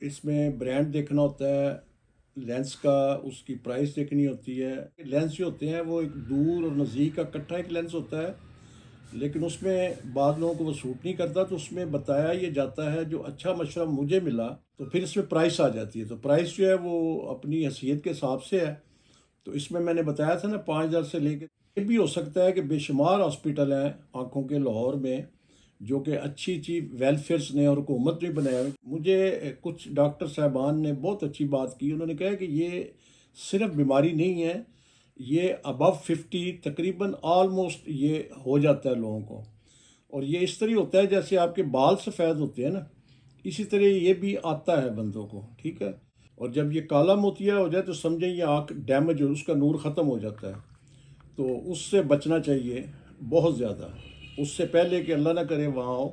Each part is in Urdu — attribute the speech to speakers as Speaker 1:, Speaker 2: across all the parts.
Speaker 1: اس میں برانڈ دیکھنا ہوتا ہے، لینس کا اس کی پرائس دیکھنی ہوتی ہے۔ لینس جو ہوتے ہیں وہ ایک دور اور نزدیک کا اکٹھا ایک لینس ہوتا ہے، لیکن اس میں بعض لوگوں کو وہ سوٹ نہیں کرتا، تو اس میں بتایا یہ جاتا ہے جو اچھا مشورہ مجھے ملا، تو پھر اس میں پرائس آ جاتی ہے۔ تو پرائس جو ہے وہ اپنی حیثیت کے حساب سے ہے۔ تو اس میں نے بتایا تھا نا 5,000 سے لے کے، یہ بھی ہو سکتا ہے کہ بے شمار ہاسپٹل ہیں آنکھوں کے لاہور میں جو کہ اچھی اچھی ویلفیئرس نے اور حکومت نے بنایا ہوئے۔ مجھے کچھ ڈاکٹر صاحبان نے بہت اچھی بات کی، انہوں نے کہا کہ یہ صرف بیماری نہیں ہے، یہ ابو 50 تقریباً آلموسٹ یہ ہو جاتا ہے لوگوں کو، اور یہ اس طرح ہوتا ہے جیسے آپ کے بال سفید ہوتے ہیں نا، اسی طرح یہ بھی آتا ہے بندوں کو، ٹھیک ہے۔ اور جب یہ کالا موتیا ہو جائے تو سمجھیں یہ آنکھ ڈیمیج ہو، اس کا نور ختم ہو جاتا ہے، تو اس سے بچنا چاہیے بہت زیادہ۔ اس سے پہلے کہ اللہ نہ کرے وہاں ہو،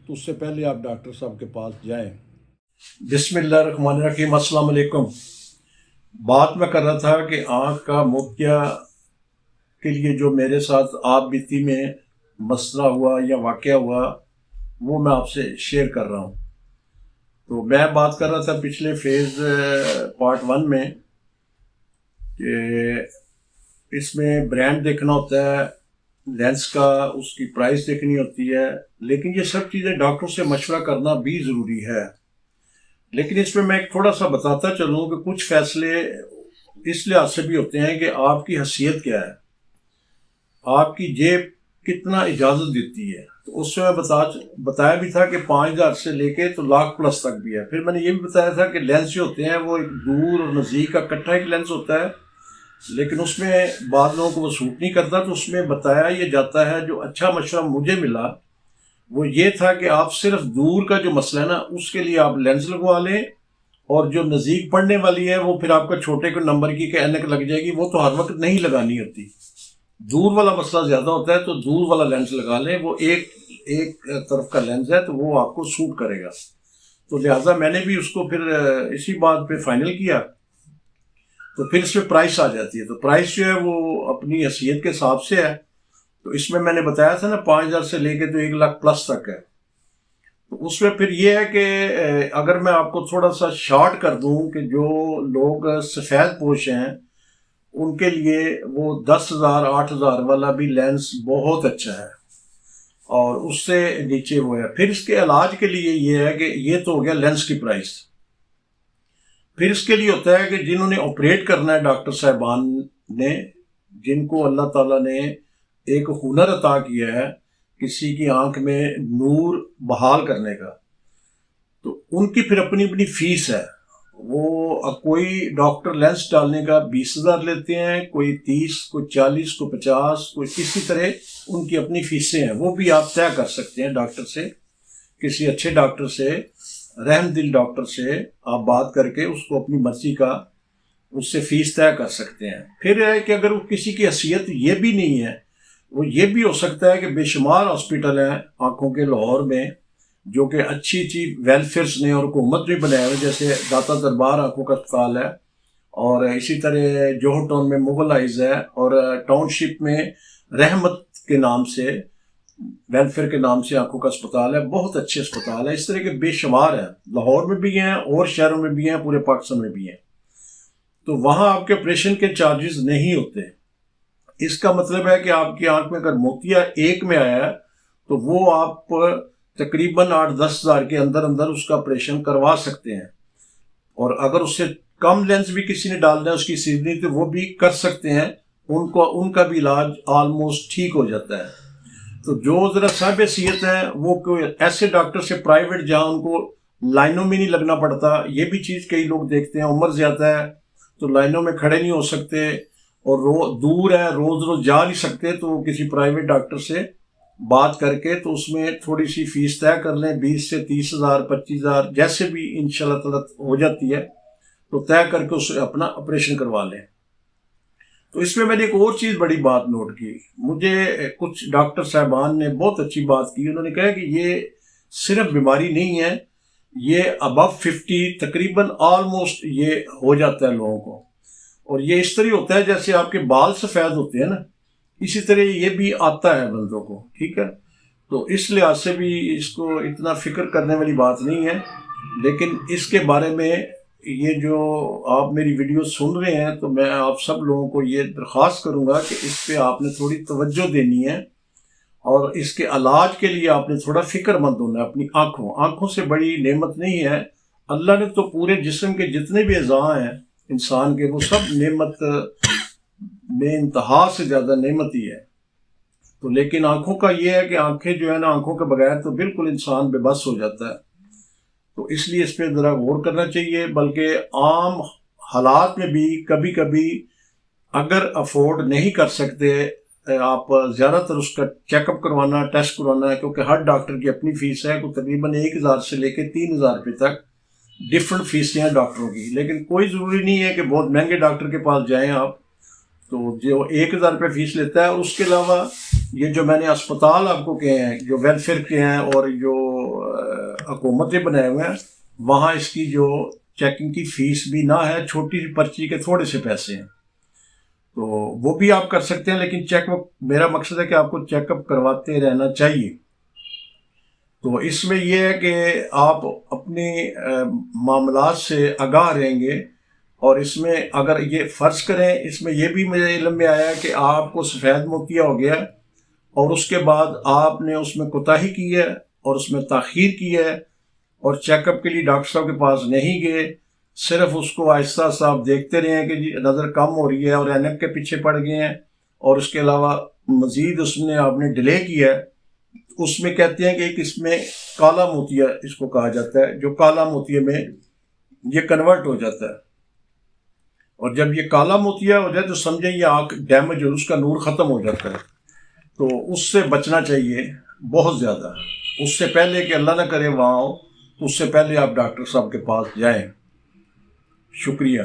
Speaker 1: تو اس سے پہلے آپ ڈاکٹر صاحب کے پاس جائیں۔ بسم اللہ الرحمن الرحیم، السلام علیکم۔ بات میں کر رہا تھا کہ آنکھ کا موتیا کے لیے جو میرے ساتھ آپ بیتی میں مسئلہ ہوا یا واقعہ ہوا، وہ میں آپ سے شیئر کر رہا ہوں۔ تو میں بات کر رہا تھا پچھلے فیز پارٹ 1 میں کہ اس میں برانڈ دیکھنا ہوتا ہے، لینس کا اس کی پرائس دیکھنی ہوتی ہے، لیکن یہ سب چیزیں ڈاکٹر سے مشورہ کرنا بھی ضروری ہے۔ لیکن اس میں ایک تھوڑا سا بتاتا چلوں کہ کچھ فیصلے اس لحاظ سے بھی ہوتے ہیں کہ آپ کی حیثیت کیا ہے، آپ کی جیب کتنا اجازت دیتی ہے۔ تو اس میں بتایا بھی تھا کہ 5,000 سے لے کے تو لاکھ پلس تک بھی ہے۔ پھر میں نے یہ بھی بتایا تھا کہ لینس جو ہوتے ہیں وہ ایک دور اور نزدیک کا اکٹھا ایک لینس ہوتا ہے، لیکن اس میں بعض لوگوں کو وہ سوٹ نہیں کرتا، تو اس میں بتایا یہ جاتا ہے جو اچھا مشورہ مجھے ملا وہ یہ تھا کہ آپ صرف دور کا جو مسئلہ ہے نا، اس کے لیے آپ لینس لگوا لیں، اور جو نزدیک پڑنے والی ہے وہ پھر آپ کا چھوٹے کو نمبر کی کہ اینک لگ جائے گی، وہ تو ہر وقت نہیں لگانی ہوتی۔ دور والا مسئلہ زیادہ ہوتا ہے تو دور والا لینس لگا لیں، وہ ایک طرف کا لینس ہے تو وہ آپ کو سوٹ کرے گا۔ تو لہٰذا میں نے بھی اس کو پھر اسی بات پہ فائنل کیا۔ تو پھر اس میں پرائس آ جاتی ہے، تو پرائس جو ہے وہ اپنی حیثیت کے حساب سے ہے۔ تو اس میں نے بتایا تھا نا 5,000 سے لے کے تو 1,00,000 پلس تک ہے۔ تو اس میں پھر یہ ہے کہ اگر میں آپ کو تھوڑا سا شارٹ کر دوں کہ جو لوگ سفید پوش ہیں ان کے لیے وہ 10,000 8,000 والا بھی لینس بہت اچھا ہے، اور اس سے نیچے وہ ہے۔ پھر اس کے علاج کے لیے یہ ہے کہ یہ تو ہو گیا لینس کی پرائس۔ پھر اس کے لیے ہوتا ہے کہ جنہوں نے آپریٹ کرنا ہے ڈاکٹر صاحبان نے، جن کو اللہ تعالیٰ نے ایک ہنر عطا کیا ہے کسی کی آنکھ میں نور بحال کرنے کا، تو ان کی پھر اپنی اپنی فیس ہے۔ وہ کوئی ڈاکٹر لینس ڈالنے کا 20,000 لیتے ہیں، کوئی 30، کوئی 40، کوئی 50، کوئی اسی طرح ان کی اپنی فیسیں ہیں۔ وہ بھی آپ طے کر سکتے ہیں ڈاکٹر سے، کسی اچھے ڈاکٹر سے، رحم دل ڈاکٹر سے آپ بات کر کے اس کو اپنی مرضی کا اس سے فیس طے کر سکتے ہیں۔ پھر ہے کہ اگر کسی کی حیثیت یہ بھی نہیں ہے، وہ یہ بھی ہو سکتا ہے کہ بے شمار ہاسپٹل ہیں آنکھوں کے لاہور میں جو کہ اچھی اچھی ویلفیئرس نے اور حکومت نے بنائے ہوئے، جیسے داتا دربار آنکھوں کا اسپتال ہے، اور اسی طرح جوہر ٹاؤن میں مغل آئز ہے، اور ٹاؤن شپ میں رحمت کے نام سے، ویلفیئر کے نام سے آنکھوں کا اسپتال ہے، بہت اچھے اسپتال ہے۔ اس طرح کے بے شمار ہیں، لاہور میں بھی ہیں اور شہروں میں بھی ہیں، پورے پاکستان میں بھی ہیں۔ تو وہاں آپ کے آپریشن کے چارجز نہیں ہوتے۔ اس کا مطلب ہے کہ آپ کی آنکھ میں اگر موتیا ایک میں آیا ہے تو وہ آپ تقریباً 8-10 ہزار کے اندر اندر اس کا آپریشن کروا سکتے ہیں، اور اگر اس سے کم لینس بھی کسی نے ڈالنا ہے اس کی سیدھی تو وہ بھی کر سکتے ہیں، ان کا بھی علاج آلموسٹ ٹھیک ہو جاتا ہے۔ تو جو ذرا صاحب حیثیت ہیں وہ کوئی ایسے ڈاکٹر سے پرائیویٹ جہاں ان کو لائنوں میں نہیں لگنا پڑتا، یہ بھی چیز کئی لوگ دیکھتے ہیں، عمر زیادہ ہے تو لائنوں میں کھڑے نہیں ہو سکتے، اور دور ہے، روز روز جا نہیں سکتے، تو وہ کسی پرائیویٹ ڈاکٹر سے بات کر کے تو اس میں تھوڑی سی فیس طے کر لیں، 20 سے 30,000 25,000 جیسے بھی انشاءاللہ تعالیٰ ہو جاتی ہے، تو طے کر کے اس سے اپنا آپریشن کروا لیں۔ تو اس میں نے ایک اور چیز بڑی بات نوٹ کی، مجھے کچھ ڈاکٹر صاحبان نے بہت اچھی بات کی، انہوں نے کہا کہ یہ صرف بیماری نہیں ہے، یہ ابو 50 تقریباً آلموسٹ یہ ہو جاتا ہے لوگوں کو، اور یہ اس طرح ہوتا ہے جیسے آپ کے بال سفید ہوتے ہیں نا، اسی طرح یہ بھی آتا ہے بندوں کو، ٹھیک ہے۔ تو اس لحاظ سے بھی اس کو اتنا فکر کرنے والی بات نہیں ہے۔ لیکن اس کے بارے میں یہ جو آپ میری ویڈیو سن رہے ہیں تو میں آپ سب لوگوں کو یہ درخواست کروں گا کہ اس پہ آپ نے تھوڑی توجہ دینی ہے، اور اس کے علاج کے لیے آپ نے تھوڑا فکر مند ہونا ہے اپنی آنکھوں سے بڑی نعمت نہیں ہے۔ اللہ نے تو پورے جسم کے جتنے بھی اعضاء ہیں انسان کے، وہ سب نعمت میں انتہا سے زیادہ نعمت ہی ہے۔ تو لیکن آنکھوں کا یہ ہے کہ آنکھیں جو ہے نا، آنکھوں کے بغیر تو بالکل انسان بے بس ہو جاتا ہے۔ تو اس لیے اس پہ ذرا غور کرنا چاہیے، بلکہ عام حالات میں بھی کبھی کبھی اگر افورڈ نہیں کر سکتے آپ، زیادہ تر اس کا چیک اپ کروانا، ٹیسٹ کروانا ہے، کیونکہ ہر ڈاکٹر کی اپنی فیس ہے، کوئی تقریباً 1000 سے لے کے 3000 روپے تک ڈفرنٹ فیسیں ہیں ڈاکٹروں کی۔ لیکن کوئی ضروری نہیں ہے کہ بہت مہنگے ڈاکٹر کے پاس جائیں آپ، تو جو 1000 روپے فیس لیتا ہے، اور اس کے علاوہ یہ جو میں نے اسپتال آپ کو کہے ہیں جو ویلفیئر کے ہیں اور جو حکومتیں بنائے ہوئے ہیں، وہاں اس کی جو چیکنگ کی فیس بھی نہ ہے، چھوٹی سی پرچی کے تھوڑے سے پیسے ہیں، تو وہ بھی آپ کر سکتے ہیں۔ لیکن چیک اپ، میرا مقصد ہے کہ آپ کو چیک اپ کرواتے رہنا چاہیے۔ تو اس میں یہ ہے کہ آپ اپنے معاملات سے آگاہ رہیں گے، اور اس میں اگر یہ فرض کریں، اس میں یہ بھی میرے علم میں آیا کہ آپ کو سفید موتیا ہو گیا اور اس کے بعد آپ نے اس میں کوتاہی کی ہے اور اس میں تاخیر کی ہے، اور چیک اپ کے لیے ڈاکٹر صاحب کے پاس نہیں گئے، صرف اس کو آہستہ آہستہ آپ دیکھتے رہے ہیں کہ جی نظر کم ہو رہی ہے اور اینک کے پیچھے پڑ گئے ہیں، اور اس کے علاوہ مزید اس میں آپ نے ڈیلے کیا ہے۔ اس میں کہتے ہیں کہ ایک اس میں کالا موتیا اس کو کہا جاتا ہے، جو کالا موتیا میں یہ کنورٹ ہو جاتا ہے، اور جب یہ کالا موتیا ہو جائے تو سمجھیں یہ آنکھ ڈیمیج اور اس کا نور ختم ہو جاتا ہے۔ تو اس سے بچنا چاہیے بہت زیادہ، اس سے پہلے کہ اللہ نہ کرے وہاں ہو، تو اس سے پہلے آپ ڈاکٹر صاحب کے پاس جائیں۔ شکریہ۔